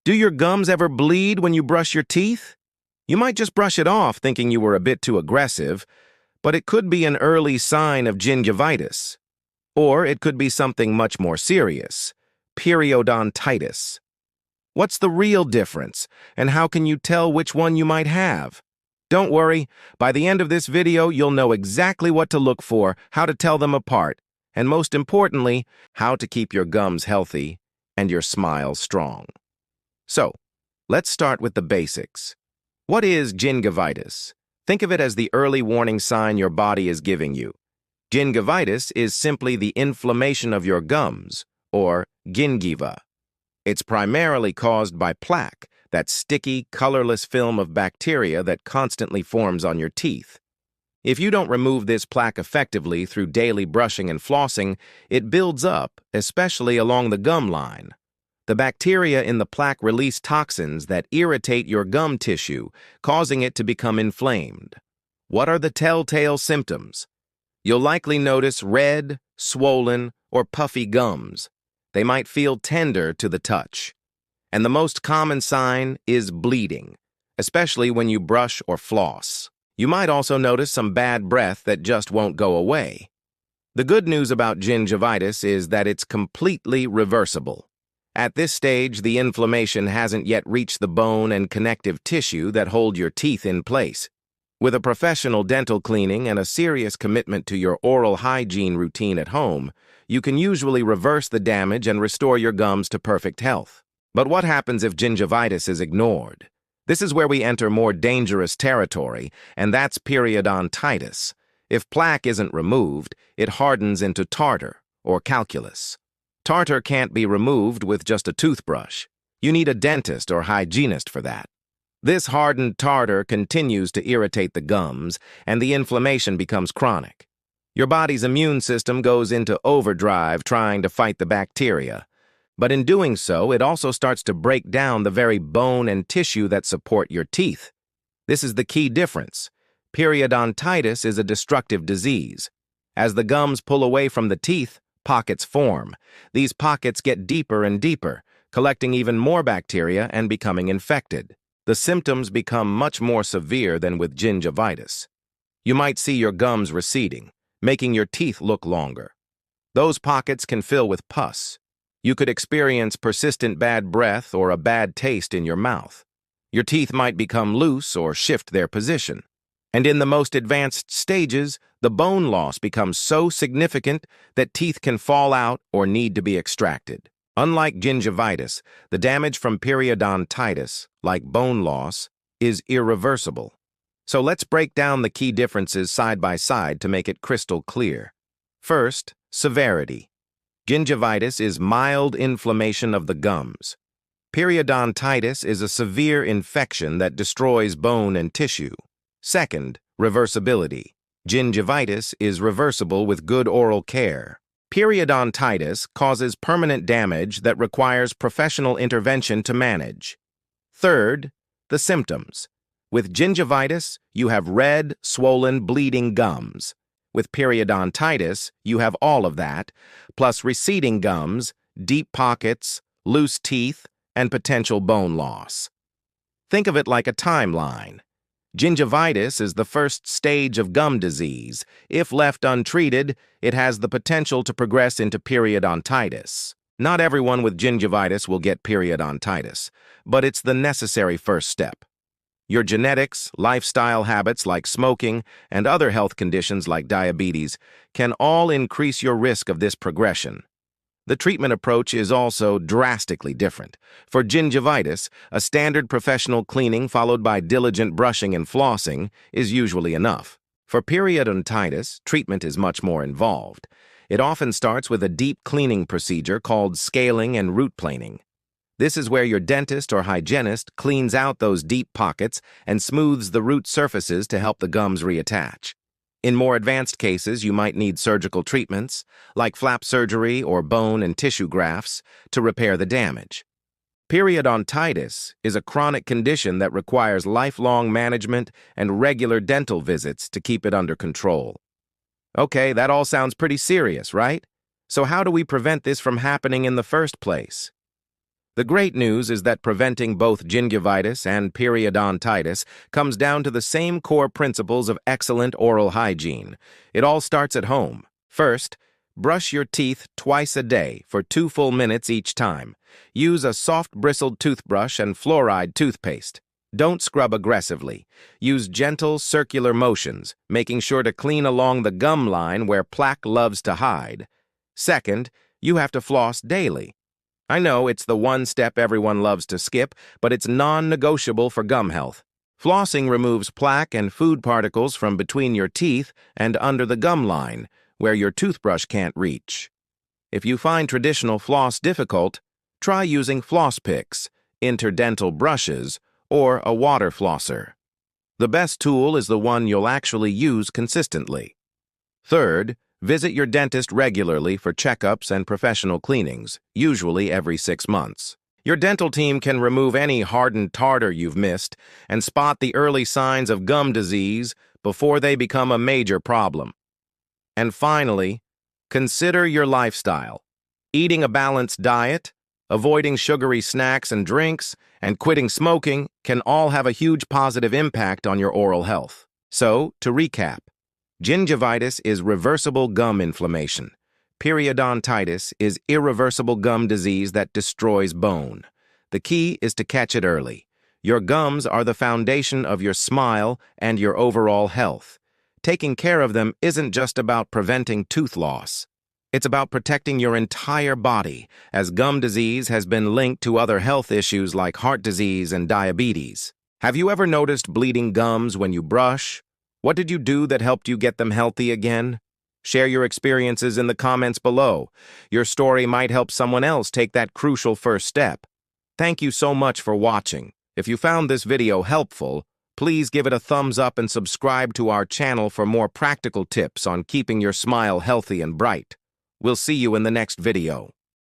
Do your gums ever bleed when you brush your teeth? You might just brush it off thinking you were a bit too aggressive, but it could be an early sign of gingivitis. Or it could be something much more serious, periodontitis. What's the real difference, and how can you tell which one you might have? Don't worry, by the end of this video, you'll know exactly what to look for, how to tell them apart, and most importantly, how to keep your gums healthy and your smile strong. So, let's start with the basics. What is gingivitis? Think of it as the early warning sign your body is giving you. Gingivitis is simply the inflammation of your gums, or gingiva. It's primarily caused by plaque, that sticky, colorless film of bacteria that constantly forms on your teeth. If you don't remove this plaque effectively through daily brushing and flossing, it builds up, especially along the gum line. The bacteria in the plaque release toxins that irritate your gum tissue, causing it to become inflamed. What are the telltale symptoms? You'll likely notice red, swollen, or puffy gums. They might feel tender to the touch. And the most common sign is bleeding, especially when you brush or floss. You might also notice some bad breath that just won't go away. The good news about gingivitis is that it's completely reversible. At this stage, the inflammation hasn't yet reached the bone and connective tissue that hold your teeth in place. With a professional dental cleaning and a serious commitment to your oral hygiene routine at home, you can usually reverse the damage and restore your gums to perfect health. But what happens if gingivitis is ignored? This is where we enter more dangerous territory, and that's periodontitis. If plaque isn't removed, it hardens into tartar, or calculus. Tartar can't be removed with just a toothbrush. You need a dentist or hygienist for that. This hardened tartar continues to irritate the gums, and the inflammation becomes chronic. Your body's immune system goes into overdrive trying to fight the bacteria. But in doing so, it also starts to break down the very bone and tissue that support your teeth. This is the key difference. Periodontitis is a destructive disease. As the gums pull away from the teeth, pockets form. These pockets get deeper and deeper, collecting even more bacteria and becoming infected. The symptoms become much more severe than with gingivitis. You might see your gums receding, making your teeth look longer. Those pockets can fill with pus. You could experience persistent bad breath or a bad taste in your mouth. Your teeth might become loose or shift their position. And in the most advanced stages, the bone loss becomes so significant that teeth can fall out or need to be extracted. Unlike gingivitis, the damage from periodontitis, like bone loss, is irreversible. So let's break down the key differences side by side to make it crystal clear. First, severity. Gingivitis is mild inflammation of the gums. Periodontitis is a severe infection that destroys bone and tissue. Second, reversibility. Gingivitis is reversible with good oral care. Periodontitis causes permanent damage that requires professional intervention to manage. Third, the symptoms. With gingivitis, you have red, swollen, bleeding gums. With periodontitis, you have all of that, plus receding gums, deep pockets, loose teeth, and potential bone loss. Think of it like a timeline. Gingivitis is the first stage of gum disease. If left untreated, it has the potential to progress into periodontitis. Not everyone with gingivitis will get periodontitis, but it's the necessary first step. Your genetics, lifestyle habits like smoking, and other health conditions like diabetes can all increase your risk of this progression. The treatment approach is also drastically different. For gingivitis, a standard professional cleaning followed by diligent brushing and flossing is usually enough. For periodontitis, treatment is much more involved. It often starts with a deep cleaning procedure called scaling and root planing. This is where your dentist or hygienist cleans out those deep pockets and smooths the root surfaces to help the gums reattach. In more advanced cases, you might need surgical treatments, like flap surgery or bone and tissue grafts, to repair the damage. Periodontitis is a chronic condition that requires lifelong management and regular dental visits to keep it under control. Okay, that all sounds pretty serious, right? So how do we prevent this from happening in the first place? The great news is that preventing both gingivitis and periodontitis comes down to the same core principles of excellent oral hygiene. It all starts at home. First, brush your teeth twice a day for 2 full minutes each time. Use a soft bristled toothbrush and fluoride toothpaste. Don't scrub aggressively. Use gentle circular motions, making sure to clean along the gum line where plaque loves to hide. Second, you have to floss daily. I know it's the one step everyone loves to skip, but it's non-negotiable for gum health. Flossing removes plaque and food particles from between your teeth and under the gum line, where your toothbrush can't reach. If you find traditional floss difficult, try using floss picks, interdental brushes, or a water flosser. The best tool is the one you'll actually use consistently. Third, visit your dentist regularly for checkups and professional cleanings, usually every 6 months. Your dental team can remove any hardened tartar you've missed and spot the early signs of gum disease before they become a major problem. And finally, consider your lifestyle. Eating a balanced diet, avoiding sugary snacks and drinks, and quitting smoking can all have a huge positive impact on your oral health. So, to recap, gingivitis is reversible gum inflammation. Periodontitis is irreversible gum disease that destroys bone. The key is to catch it early. Your gums are the foundation of your smile and your overall health. Taking care of them isn't just about preventing tooth loss. It's about protecting your entire body, as gum disease has been linked to other health issues like heart disease and diabetes. Have you ever noticed bleeding gums when you brush? What did you do that helped you get them healthy again? Share your experiences in the comments below. Your story might help someone else take that crucial first step. Thank you so much for watching. If you found this video helpful, please give it a thumbs up and subscribe to our channel for more practical tips on keeping your smile healthy and bright. We'll see you in the next video.